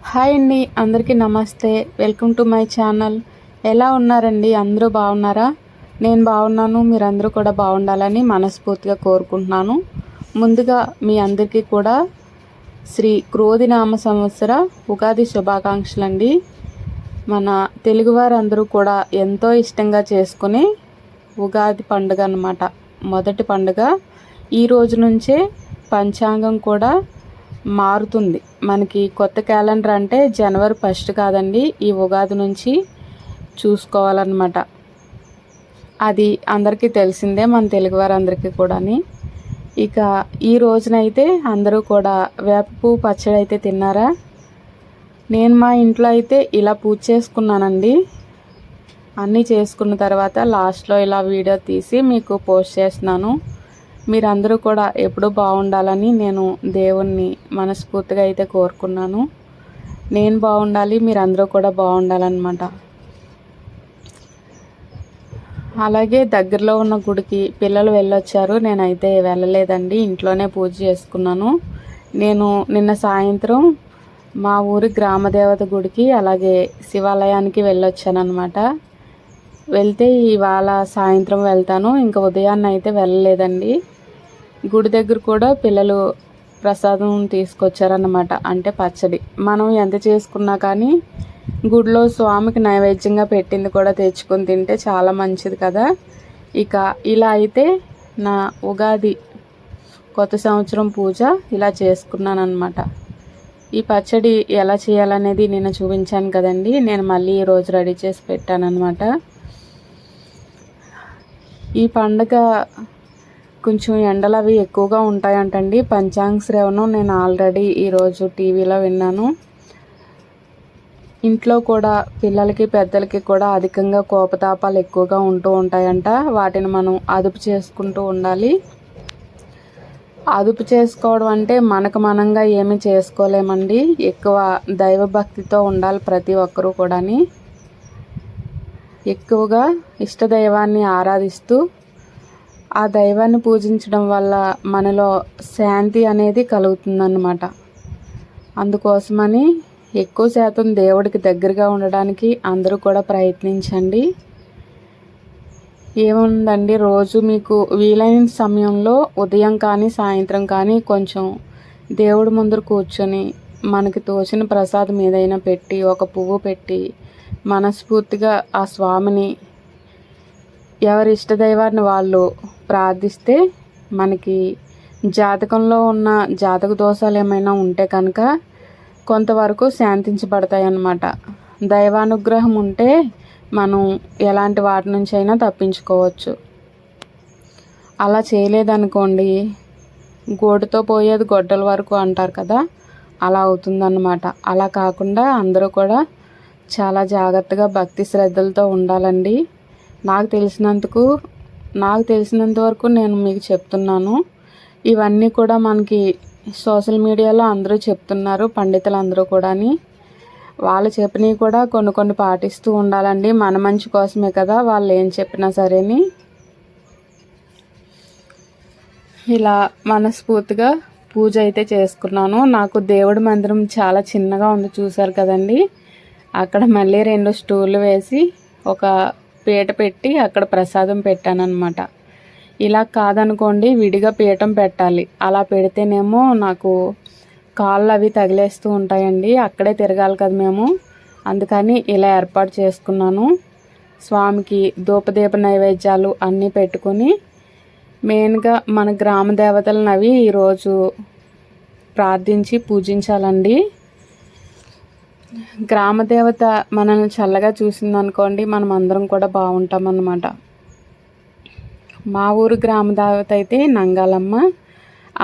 Hi అండి, అందరికీ నమస్తే. Welcome to my channel. ఎలా ఉన్నారండి? అందరూ బాగున్నారా? నేను బాగున్నాను. మీరందరూ కూడా బాగుండాలని మనస్ఫూర్తిగా కోరుకుంటున్నాను. ముందుగా మీ అందరికీ కూడా శ్రీ క్రోధినామ సంవత్సర ఉగాది శుభాకాంక్షలు అండి. మన తెలుగువారందరూ కూడా ఎంతో ఇష్టంగా చేసుకునే ఉగాది పండుగ అన్నమాట. మొదటి పండుగ. ఈ రోజు నుంచే పంచాంగం కూడా మారుతుంది. మనకి కొత్త క్యాలెండర్ అంటే జనవరి 1 కాదండి, ఈ ఉగాది నుంచి చూసుకోవాలన్నమాట. అది అందరికీ తెలిసిందే, మన తెలుగువారందరికీ కూడాని. ఇక ఈ రోజునైతే అందరూ కూడా వేప పువ్వు పచ్చడి అయితే తిన్నారా? నేను మా ఇంట్లో అయితే ఇలా పూజ చేసుకున్నానండి. అన్నీ చేసుకున్న తర్వాత లాస్ట్లో ఇలా వీడియో తీసి మీకు పోస్ట్ చేస్తున్నాను. మీరందరూ కూడా ఎప్పుడూ బాగుండాలని నేను దేవుణ్ణి మనస్ఫూర్తిగా అయితే కోరుకున్నాను. నేను బాగుండాలి, మీరందరూ కూడా బాగుండాలన్నమాట. అలాగే దగ్గరలో ఉన్న గుడికి పిల్లలు వెళ్ళొచ్చారు, నేనైతే వెళ్ళలేదండి. ఇంట్లోనే పూజ చేసుకున్నాను. నేను నిన్న సాయంత్రం మా ఊరి గ్రామదేవత గుడికి అలాగే శివాలయానికి వెళ్ళొచ్చాను అనమాట. వెళ్తే ఇవాళ సాయంత్రం వెళ్తాను, ఇంకా ఉదయాన్నే అయితే వెళ్ళలేదండి. గుడి దగ్గర కూడా పిల్లలు ప్రసాదం తీసుకొచ్చారన్నమాట, అంటే పచ్చడి. మనం ఎంత చేసుకున్నా కానీ గుడిలో స్వామికి నైవేద్యంగా పెట్టింది కూడా తెచ్చుకొని తింటే చాలా మంచిది కదా. ఇక ఇలా అయితే నా ఉగాది కొత్త సంవత్సరం పూజ ఇలా చేసుకున్నాను అన్నమాట. ఈ పచ్చడి ఎలా చేయాలనేది నేను చూపించాను కదండి, నేను మళ్ళీ ఈరోజు రెడీ చేసి పెట్టాను అనమాట. ఈ పండగ కొంచెం ఎండలు అవి ఎక్కువగా ఉంటాయంటండి. పంచాంగ శ్రవణం నేను ఆల్రెడీ ఈరోజు టీవీలో విన్నాను. ఇంట్లో కూడా పిల్లలకి పెద్దలకి కూడా అధికంగా కోపతాపాలు ఎక్కువగా ఉంటూ ఉంటాయంట. వాటిని మనం అదుపు చేసుకుంటూ ఉండాలి. అదుపు చేసుకోవడం అంటే మనకు మనంగా ఏమీ చేసుకోలేమండి. ఎక్కువ దైవభక్తితో ఉండాలి ప్రతి ఒక్కరూ కూడాని. ఎక్కువగా ఇష్టదైవాన్ని ఆరాధిస్తూ ఆ దైవాన్ని పూజించడం వల్ల మనలో శాంతి అనేది కలుగుతుందన్నమాట. అందుకోసమని ఎక్కువ శాతం దేవుడికి దగ్గరగా ఉండడానికి అందరూ కూడా ప్రయత్నించండి. ఏముందండి, రోజు మీకు వీలైన సమయంలో ఉదయం కానీ సాయంత్రం కానీ కొంచెం దేవుడి ముందర కూర్చొని మనకి తోచిన ప్రసాదం ఏదైనా పెట్టి ఒక పువ్వు పెట్టి మనస్ఫూర్తిగా ఆ స్వామిని ఎవరి ఇష్టదైవాన్ని వాళ్ళు ప్రార్థిస్తే మనకి జాతకంలో ఉన్న జాతక దోషాలు ఏమైనా ఉంటే కనుక కొంతవరకు శాంతించబడతాయి అన్నమాట. దైవానుగ్రహం ఉంటే మనం ఎలాంటి వాటి నుంచి అయినా తప్పించుకోవచ్చు. అలా చేయలేదనుకోండి, గోటుతో పోయేది గొడ్డల వరకు అంటారు కదా, అలా అవుతుందన్నమాట. అలా కాకుండా అందరూ కూడా చాలా జాగ్రత్తగా భక్తి శ్రద్ధలతో ఉండాలండి. నాకు తెలిసినంత వరకు నేను మీకు చెప్తున్నాను. ఇవన్నీ కూడా మనకి సోషల్ మీడియాలో అందరూ చెప్తున్నారు, పండితులందరూ కూడాని. వాళ్ళు చెప్పినవి కూడా కొన్ని పాటిస్తూ ఉండాలండి. మన మంచి కోసమే కదా వాళ్ళు ఏం చెప్పినా సరేని. ఇలా మనస్ఫూర్తిగా పూజ అయితే చేసుకున్నాను. నాకు దేవుడి మందిరం చాలా చిన్నగా ఉంది, చూసారు కదండి. అక్కడ మళ్ళీ 2 స్టూళ్ళు వేసి ఒక పీట పెట్టి అక్కడ ప్రసాదం పెట్టానన్నమాట. ఇలా కాదనుకోండి, విడిగా పీఠం పెట్టాలి. అలా పెడితేనేమో నాకు కాళ్ళు అవి తగిలేస్తూ ఉంటాయండి, అక్కడే తిరగాలి కదా మేము. అందుకని ఇలా ఏర్పాటు చేసుకున్నాను. స్వామికి ధూపదీప నైవేద్యాలు అన్నీ పెట్టుకొని మెయిన్గా మన గ్రామ దేవతలను అవి ఈరోజు ప్రార్థించి పూజించాలండి. గ్రామదేవత మనల్ని చల్లగా చూసిందనుకోండి, మనం అందరం కూడా బాగుంటామన్నమాట. మా ఊరు గ్రామదేవత అయితే నంగాలమ్మ,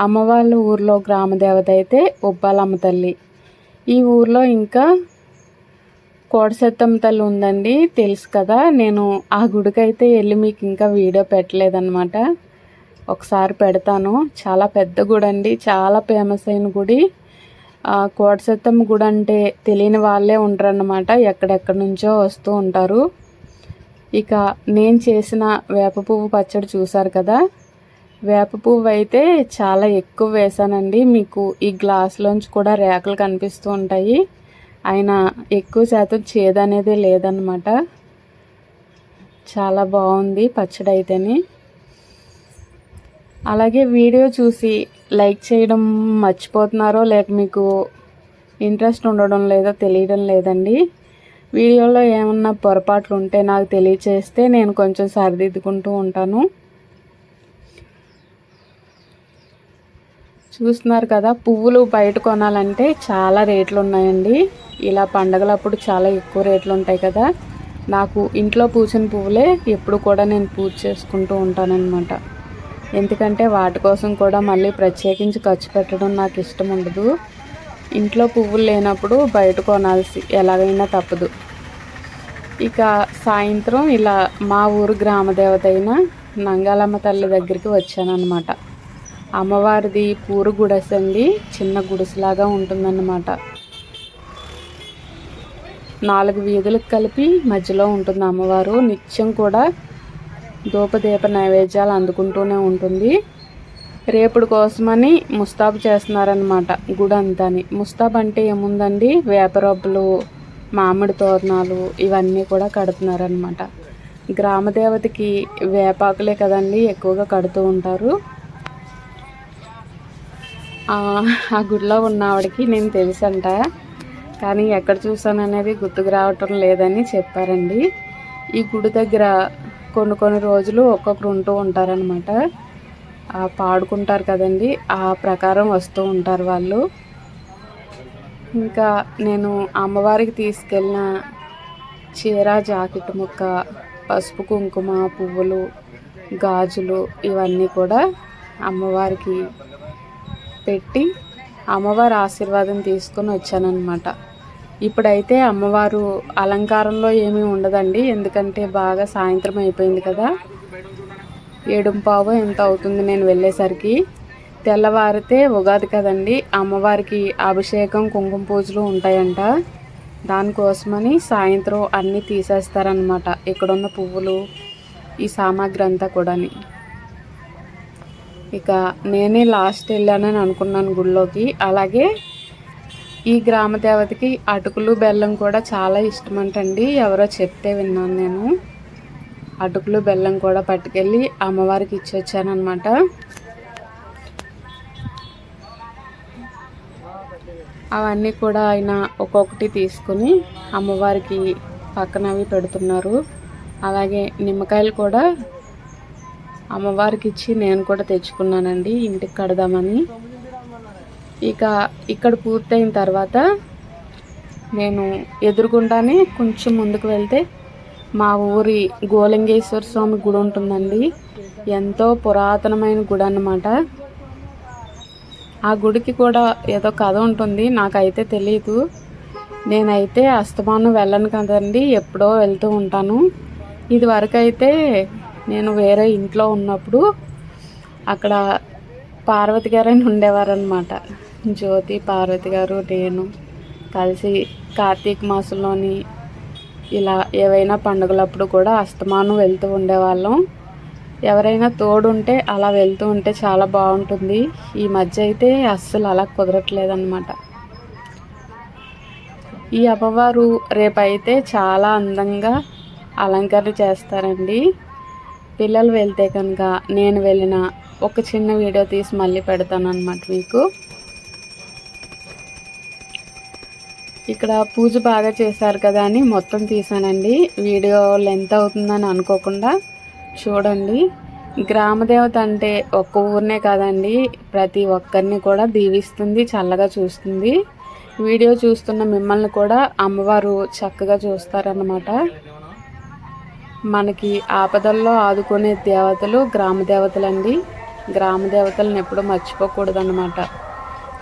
అమ్మ వాళ్ళ ఊర్లో గ్రామదేవత అయితే ఉబ్బాలమ్మ తల్లి. ఈ ఊర్లో ఇంకా కోటసత్తమ్మ తల్లి ఉందండి, తెలుసు కదా. నేను ఆ గుడికైతే వెళ్ళి మీకు ఇంకా వీడియో పెట్టలేదన్నమాట. ఒకసారి పెడతాను. చాలా పెద్ద గుడి అండి, చాలా ఫేమస్ అయిన గుడి. కోటసత్తమ్మ గుడి అంటే తెలియని వాళ్ళే ఉంటారన్నమాట, ఎక్కడెక్కడి నుంచో వస్తూ ఉంటారు. ఇక నేను చేసిన వేప పువ్వు పచ్చడి చూసారు కదా. వేప పువ్వు అయితే చాలా ఎక్కువ వేసానండి. మీకు ఈ గ్లాస్లోంచి కూడా రేఖలు కనిపిస్తూ ఉంటాయి. అయినా ఎక్కువ శాతం చేదు అనేది లేదన్నమాట. చాలా బాగుంది పచ్చడి అయితేనే. అలాగే వీడియో చూసి లైక్ చేయడం మర్చిపోతున్నారో లేక మీకు ఇంట్రెస్ట్ ఉండడం లేదో తెలియడం లేదండి. వీడియోలో ఏమన్నా పొరపాట్లు ఉంటే నాకు తెలియచేస్తే నేను కొంచెం సరిదిద్దుకుంటూ ఉంటాను. చూస్తున్నారు కదా, పువ్వులు బయట కొనాలంటే చాలా రేట్లు ఉన్నాయండి. ఇలా పండగలప్పుడు చాలా ఎక్కువ రేట్లు ఉంటాయి కదా. నాకు ఇంట్లో పూసిన పువ్వులే ఎప్పుడు కూడా నేను పూజ చేసుకుంటూ ఉంటానన్నమాట. ఎందుకంటే వాటి కోసం కూడా మళ్ళీ ప్రత్యేకించి ఖర్చు పెట్టడం నాకు ఇష్టం ఉండదు. ఇంట్లో పువ్వులు లేనప్పుడు బయట కొనాల్సి ఎలాగైనా తప్పదు. ఇక సాయంత్రం ఇలా మా ఊరు గ్రామదేవత అయిన నంగాలమ్మ తల్లి దగ్గరికి వచ్చానన్నమాట. అమ్మవారిది పూరు గుడిసండి, చిన్న గుడిసెలాగా ఉంటుందన్నమాట. 4 వీధులకు కలిపి మధ్యలో ఉంటుంది అమ్మవారు. నిత్యం కూడా ధూపదీప నైవేద్యాలు అందుకుంటూనే ఉంటుంది. రేపుడు కోసమని ముస్తాబు చేస్తున్నారనమాట గుడి అంతాని. ముస్తాబు అంటే ఏముందండి, వేపరొబ్బలు, మామిడి తోరణాలు ఇవన్నీ కూడా కడుతున్నారనమాట. గ్రామదేవతకి వేపాకులే కదండి ఎక్కువగా కడుతూ ఉంటారు. ఆ గుడిలో ఉన్న ఆవిడకి నేను తెలుసంట, కానీ ఎక్కడ చూసాను అనేది గుర్తుకు రావటం లేదని చెప్పారండి. ఈ గుడి దగ్గర కొన్ని రోజులు ఒక్కొక్కరు ఉంటూ ఉంటారనమాట. పాడుకుంటారు కదండి, ఆ ప్రకారం వస్తూ ఉంటారు వాళ్ళు. ఇంకా నేను అమ్మవారికి తీసుకెళ్ళిన చీర, జాకెట్ ముక్క, పసుపు కుంకుమ, పువ్వులు, గాజులు ఇవన్నీ కూడా అమ్మవారికి పెట్టి అమ్మవారి ఆశీర్వాదం తీసుకొని వచ్చానన్నమాట. ఇప్పుడైతే అమ్మవారు అలంకారంలో ఏమీ ఉండదండి, ఎందుకంటే బాగా సాయంత్రం అయిపోయింది కదా. 7:15 ఎంత అవుతుంది నేను వెళ్ళేసరికి. తెల్లవారితే ఉగాది కదండి, అమ్మవారికి అభిషేకం, కుంకుమ పూజలు ఉంటాయంట. దానికోసమని సాయంత్రం అన్నీ తీసేస్తారనమాట, ఇక్కడున్న పువ్వులు, ఈ సామాగ్రి అంతా కూడాని. ఇక నేనే లాస్ట్ వెళ్ళానని అనుకున్నాను గుళ్ళోకి. అలాగే ఈ గ్రామ దేవతకి అటుకులు బెల్లం కూడా చాలా ఇష్టమంటండి, ఎవరో చెప్తే విన్నాను నేను. అటుకులు బెల్లం కూడా పట్టుకెళ్ళి అమ్మవారికి ఇచ్చి వచ్చానమాట. అవన్నీ కూడా ఆయన ఒక్కొక్కటి తీసుకుని అమ్మవారికి పక్కనవి పెడుతున్నారు. అలాగే నిమ్మకాయలు కూడా అమ్మవారికి ఇచ్చి నేను కూడా తెచ్చుకున్నానండి ఇంటికి కడదామని. ఇక ఇక్కడ పూర్తయిన తర్వాత నేను ఎదురుగుండానే కొంచెం ముందుకు వెళ్తే మా ఊరి గోలింగేశ్వర స్వామి గుడి ఉంటుందండి. ఎంతో పురాతనమైన గుడి అన్నమాట. ఆ గుడికి కూడా ఏదో కథ ఉంటుంది, నాకైతే తెలీదు. నేనైతే అస్తమానం వెళ్ళను కదండి, ఎప్పుడో వెళ్తూ ఉంటాను. ఇది వరకు అయితే నేను వేరే ఇంట్లో ఉన్నప్పుడు అక్కడ పార్వతి గారు అని ఉండేవారనమాట. జ్యోతి, పార్వతి గారు, నేను కలిసి కార్తీక మాసంలోని ఇలా ఏవైనా పండుగలప్పుడు కూడా అస్తమానం వెళ్తూ ఉండేవాళ్ళం. ఎవరైనా తోడుంటే అలా వెళ్తూ ఉంటే చాలా బాగుంటుంది. ఈ మధ్య అయితే అస్సలు అలా కుదరట్లేదన్నమాట. ఈ అమ్మవారు రేపైతే చాలా అందంగా అలంకరణ చేస్తారండి. పిల్లలు వెళ్తే కనుక నేను వెళ్ళిన ఒక చిన్న వీడియో తీసి మళ్ళీ పెడతాను అన్నమాట మీకు. ఇక్కడ పూజ బాగా చేశారు కదా అని మొత్తం తీసానండి. వీడియో లెంత్ అవుతుందని అనుకోకుండా చూడండి. గ్రామదేవత అంటే ఒక్క ఊరినే కాదండి, ప్రతి ఒక్కరిని కూడా దీవిస్తుంది, చల్లగా చూస్తుంది. వీడియో చూస్తున్న మిమ్మల్ని కూడా అమ్మవారు చక్కగా చూస్తారన్నమాట. మనకి ఆపదల్లో ఆదుకునే దేవతలు గ్రామదేవతలండి. గ్రామదేవతలను ఎప్పుడూ మర్చిపోకూడదన్నమాట.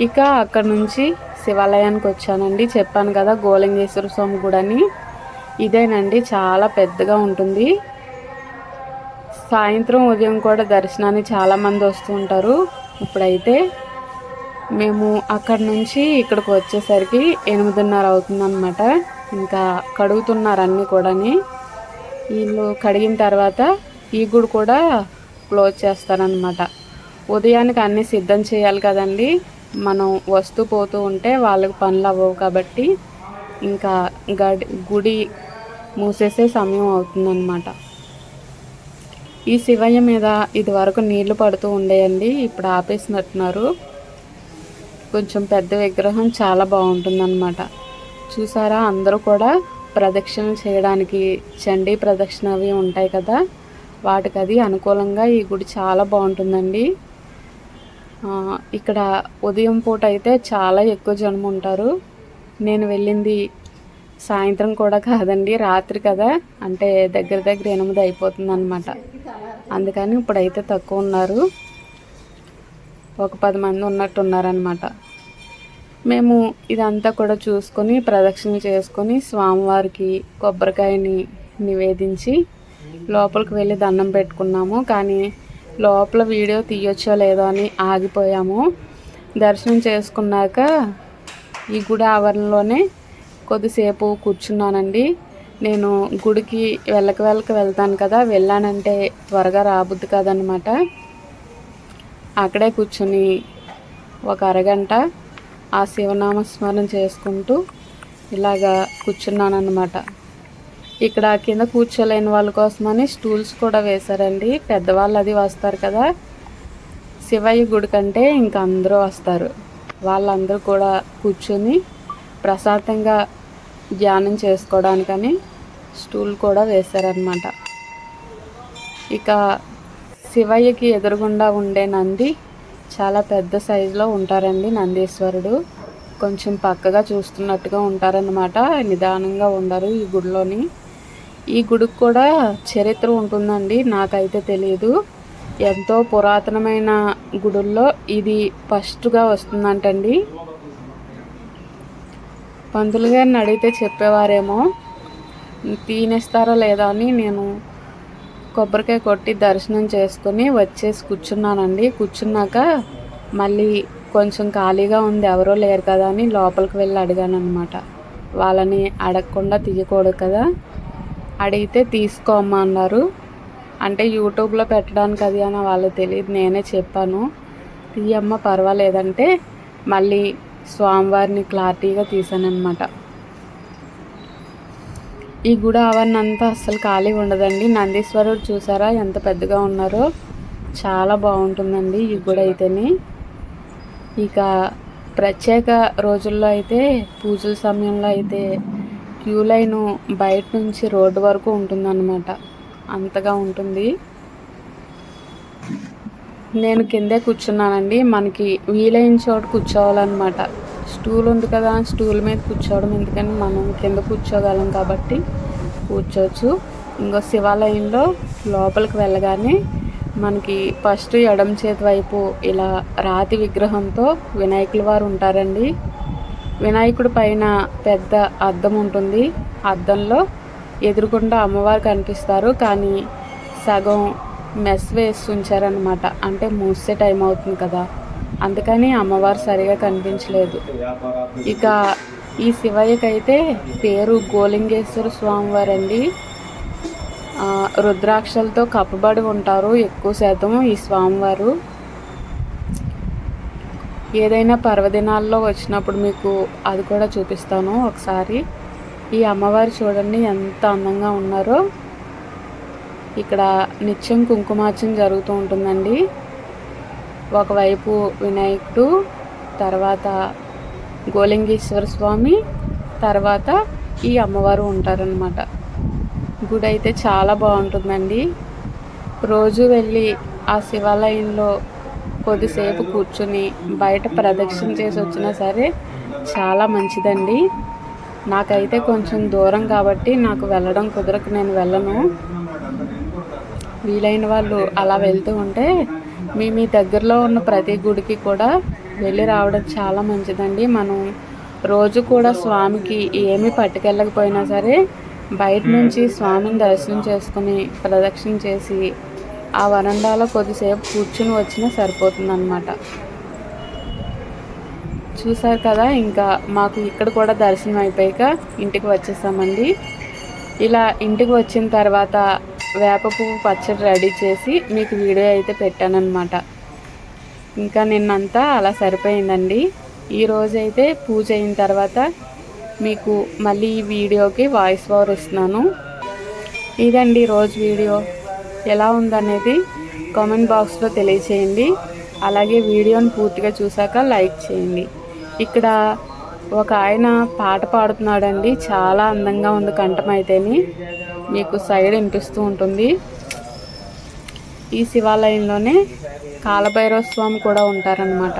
ఇక అక్కడ నుంచి శివాలయానికి వచ్చానండి. చెప్పాను కదా గోలింగేశ్వర స్వామి గుడి అని. ఇదేనండి, చాలా పెద్దగా ఉంటుంది. సాయంత్రం ఉదయం కూడా దర్శనానికి చాలామంది వస్తూ ఉంటారు. ఇప్పుడైతే మేము అక్కడి నుంచి ఇక్కడికి వచ్చేసరికి 8:30 అవుతుందన్నమాట. ఇంకా కడుగుతున్నారు అన్నీ కూడాని. వీళ్ళు కడిగిన తర్వాత ఈ గుడి కూడా క్లోజ్ చేస్తారనమాట. ఉదయానికి అన్నీ సిద్ధం చేయాలి కదండి, మనం వస్తూ పోతూ ఉంటే వాళ్ళకి పనులు అవ్వవు కాబట్టి ఇంకా గుడి మూసేసే సమయం అవుతుందన్నమాట. ఈ శివయ్య మీద ఇది వరకు నీళ్లు పడుతూ ఉండేయండి, ఇప్పుడు ఆపేసినట్టున్నారు. కొంచెం పెద్ద విగ్రహం, చాలా బాగుంటుందన్నమాట. చూసారా, అందరూ కూడా ప్రదక్షిణలు చేయడానికి చండీ ప్రదక్షిణ అవి ఉంటాయి కదా, వాటికి అది అనుకూలంగా ఈ గుడి చాలా బాగుంటుందండి. ఇక్కడ ఉదయం పూట అయితే చాలా ఎక్కువ జనం ఉంటారు. నేను వెళ్ళింది సాయంత్రం కూడా కాదండి, రాత్రి కదా, అంటే దగ్గర 8 అయిపోతుంది అనమాట. అందుకని ఇప్పుడైతే తక్కువ ఉన్నారు, ఒక 10 మంది ఉన్నట్టున్నారనమాట. మేము ఇదంతా కూడా చూసుకొని ప్రదక్షిణ చేసుకొని స్వామివారికి కొబ్బరికాయని నివేదించి లోపలికి వెళ్ళి దండం పెట్టుకున్నాము. కానీ లోపల వీడియో తీయొచ్చో లేదో అని ఆగిపోయాము. దర్శనం చేసుకున్నాక ఈ గుడి ఆవరణలోనే కొద్దిసేపు కూర్చున్నానండి. నేను గుడికి వెళ్ళక వెళ్తాను కదా, వెళ్ళానంటే త్వరగా రాబుద్ది కదనమాట. అక్కడే కూర్చుని ఒక అరగంట ఆ శివనామస్మరణ చేసుకుంటూ ఇలాగా కూర్చున్నానన్నమాట. ఇక్కడ కింద కూర్చోలేని వాళ్ళ కోసమని స్టూల్స్ కూడా వేశారండి. పెద్దవాళ్ళు అది వస్తారు కదా, శివయ్య గుడి కంటే ఇంకా అందరూ వస్తారు, వాళ్ళందరూ కూడా కూర్చొని ప్రశాంతంగా ధ్యానం చేసుకోవడానికని స్టూల్ కూడా వేశారనమాట. ఇక శివయ్యకి ఎదురుగుండా ఉండే నంది చాలా పెద్ద సైజులో ఉంటారండి. నందీశ్వరుడు కొంచెం పక్కగా చూస్తున్నట్టుగా ఉంటారన్నమాట, నిదానంగా ఉండరు ఈ గుడిలోని. ఈ గుడికి కూడా చరిత్ర ఉంటుందండి, నాకైతే తెలియదు. ఎంతో పురాతనమైన గుడుల్లో ఇది ఫస్ట్గా వస్తుందంటండి. పంతులు గారిని అడిగితే చెప్పేవారేమో, తీనేస్తారో లేదా అని నేను కొబ్బరికాయ కొట్టి దర్శనం చేసుకొని వచ్చేసి కూర్చున్నానండి. కూర్చున్నాక మళ్ళీ కొంచెం ఖాళీగా ఉంది, ఎవరో లేరు కదా అని లోపలికి వెళ్ళి అడిగాను అనమాట. వాళ్ళని అడగకుండా తీయకూడదు కదా, అడిగితే తీసుకోమ్మా అన్నారు. అంటే యూట్యూబ్లో పెట్టడానికి అది అని వాళ్ళకి తెలియదు, నేనే చెప్పాను తీయమ్మ పర్వాలేదంటే మళ్ళీ స్వామివారిని క్లారిటీగా తీసానమాట. ఈ గుడి ఆవరణ అంతా అస్సలు ఖాళీ ఉండదండి. నందీశ్వరుడు చూసారా ఎంత పెద్దగా ఉన్నారో, చాలా బాగుంటుందండి ఈ గుడి అయితేనే. ఇక ప్రత్యేక రోజుల్లో అయితే, పూజల సమయంలో అయితే క్యూ లైను బయట నుంచి రోడ్డు వరకు ఉంటుందన్నమాట, అంతగా ఉంటుంది. నేను కిందే కూర్చున్నానండి. మనకి వీలైన చోటు కూర్చోవాలన్నమాట. స్టూల్ ఉంది కదా, స్టూల్ మీద కూర్చోవడం ఎందుకని, మనం కింద కూర్చోగలం కాబట్టి కూర్చోవచ్చు. ఇంకో శివాలయంలో లోపలికి వెళ్ళగానే మనకి ఫస్ట్ ఎడమ చేతి వైపు ఇలా రాతి విగ్రహంతో వినాయకుల వారు ఉంటారండి. వినాయకుడి పైన పెద్ద అద్దం ఉంటుంది, అద్దంలో ఎదురుకుండా అమ్మవారు కనిపిస్తారు. కానీ సగం మెస్ వేసి ఉంచారనమాట, అంటే మూసే టైం అవుతుంది కదా, అందుకని అమ్మవారు సరిగా కనిపించలేదు. ఇక ఈ శివయ్యకి అయితే పేరు గోలింగేశ్వర స్వామివారండి. రుద్రాక్షలతో కప్పబడి ఉంటారు ఎక్కువ శాతం ఈ స్వామివారు. ఏదైనా పర్వదినాల్లో వచ్చినప్పుడు మీకు అది కూడా చూపిస్తాను ఒకసారి. ఈ అమ్మవారు చూడండి ఎంత అందంగా ఉన్నారో. ఇక్కడ నిత్యం కుంకుమార్చన జరుగుతూ ఉంటుందండి. ఒకవైపు వినాయకుడు, తర్వాత గోలింగేశ్వర స్వామి, తర్వాత ఈ అమ్మవారు ఉంటారనమాట. గుడి అయితే చాలా బాగుంటుందండి. రోజు వెళ్ళి ఆ శివాలయంలో కొద్దిసేపు కూర్చుని బయట ప్రదక్షిణ చేసి వచ్చినా సరే చాలా మంచిదండి. నాకైతే కొంచెం దూరం కాబట్టి నాకు వెళ్ళడం కుదరక నేను వెళ్ళను. వీలైన వాళ్ళు అలా వెళ్తూ ఉంటే మీ దగ్గరలో ఉన్న ప్రతి గుడికి కూడా వెళ్ళి రావడం చాలా మంచిదండి. మనం రోజు కూడా స్వామికి ఏమీ పట్టుకెళ్ళకపోయినా సరే బయట నుంచి స్వామిని దర్శనం చేసుకుని ప్రదక్షిణ చేసి ఆ వరండాలో కొద్దిసేపు కూర్చుని వచ్చినా సరిపోతుందన్నమాట. చూసారు కదా, ఇంకా మాకు ఇక్కడ కూడా దర్శనం అయిపోయాక ఇంటికి వచ్చేసామండి. ఇలా ఇంటికి వచ్చిన తర్వాత వేప పువ్వు పచ్చడి రెడీ చేసి మీకు వీడియో అయితే పెట్టానన్నమాట. ఇంకా నిన్నంతా అలా సరిపోయిందండి. ఈరోజైతే పూజ అయిన తర్వాత మీకు మళ్ళీ ఈ వీడియోకి వాయిస్ ఓవర్ ఇస్తున్నాను. ఇదండి రోజు వీడియో. ఎలా ఉందనేది కామెంట్ బాక్స్లో తెలియచేయండి. అలాగే వీడియోని పూర్తిగా చూసాక లైక్ చేయండి. ఇక్కడ ఒక ఆయన పాట పాడుతున్నాడండి. చాలా అందంగా ఉంది కంఠం అయితేని. మీకు సైడ్ వినిపిస్తూ ఉంటుంది. ఈ శివాలయంలోనే కాలభైరవ స్వామి కూడా ఉంటారనమాట.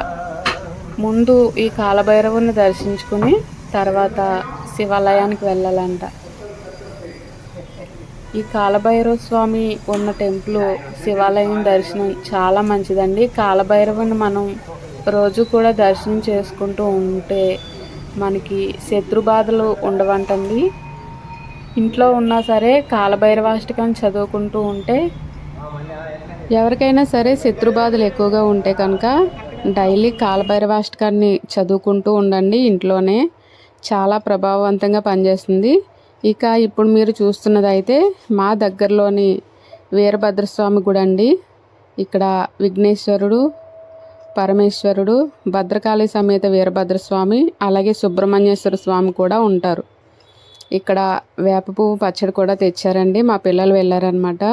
ముందు ఈ కాలభైరవుని దర్శించుకుని తర్వాత శివాలయానికి వెళ్ళాలంట. ఈ కాలభైరవ స్వామి ఉన్న టెంపుల్ శివాలయం దర్శనం చాలా మంచిదండి. కాలభైరవుని మనం రోజు కూడా దర్శనం చేసుకుంటూ ఉంటే మనకి శత్రు బాధలు ఉండవంటండి. ఇంట్లో ఉన్నా సరే కాలభైరవాష్టకాన్ని చదువుకుంటూ ఉంటే, ఎవరికైనా సరే శత్రు బాధలు ఎక్కువగా ఉంటే కనుక డైలీ కాలభైరవాష్టకాన్ని చదువుకుంటూ ఉండండి. ఇంట్లోనే చాలా ప్రభావవంతంగా పనిచేస్తుంది. ఇక ఇప్పుడు మీరు చూస్తున్నది అయితే మా దగ్గరలోని వీరభద్రస్వామి గుడి అండి. ఇక్కడ విఘ్నేశ్వరుడు, పరమేశ్వరుడు, భద్రకాళి సమేత వీరభద్రస్వామి, అలాగే సుబ్రహ్మణ్యేశ్వర స్వామి కూడా ఉంటారు. ఇక్కడ వేప పువ్వు పచ్చడి కూడా తెచ్చారండి. మా పిల్లలు వెళ్ళారనమాట.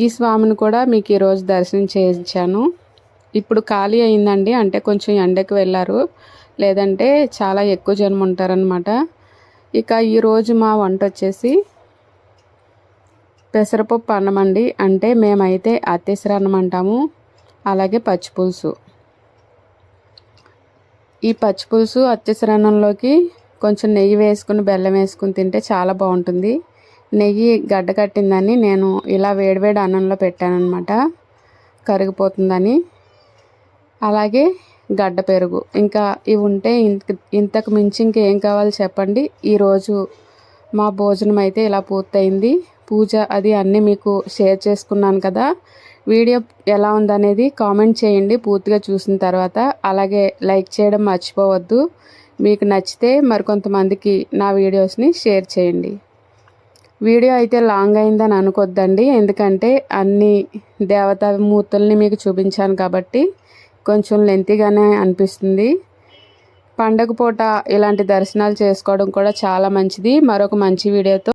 ఈ స్వామిని కూడా మీకు ఈరోజు దర్శనం చేయించాను. ఇప్పుడు ఖాళీ అయిందండి. అంటే కొంచెం ఎండకు వెళ్ళారు, లేదంటే చాలా ఎక్కువ జనం ఉంటారనమాట. ఇక ఈరోజు మా వంట వచ్చేసి పెసరపప్పు అన్నం అండి. అంటే మేమైతే అత్తేసరి అన్నం అంటాము. అలాగే పచ్చిపులుసు. ఈ పచ్చిపులుసు అత్తేసరి అన్నంలోకి కొంచెం నెయ్యి వేసుకుని బెల్లం వేసుకుని తింటే చాలా బాగుంటుంది. నెయ్యి గడ్డ కట్టిందని నేను ఇలా వేడివేడి అన్నంలో పెట్టానన్నమాట, కరిగిపోతుందని. అలాగే గడ్డ పెరుగు. ఇంకా ఇవి ఉంటే ఇంతకు మించి ఇంకేం కావాలి చెప్పండి. ఈరోజు మా భోజనం అయితే ఇలా పూర్తయింది. పూజ అది అన్నీ మీకు షేర్ చేసుకున్నాను కదా. వీడియో ఎలా ఉందనేది కామెంట్ చేయండి పూర్తిగా చూసిన తర్వాత. అలాగే లైక్ చేయడం మర్చిపోవద్దు. మీకు నచ్చితే మరికొంతమందికి నా వీడియోస్ని షేర్ చేయండి. వీడియో అయితే లాంగ్ అయిందని అనుకోద్దండి, ఎందుకంటే అన్ని దేవతామూర్తుల్ని మీకు చూపించాను కాబట్టి కొంచెం లెంతీగానే అనిపిస్తుంది. పండగ పూట ఇలాంటి దర్శనాలు చేసుకోవడం కూడా చాలా మంచిది. మరొక మంచి వీడియోతో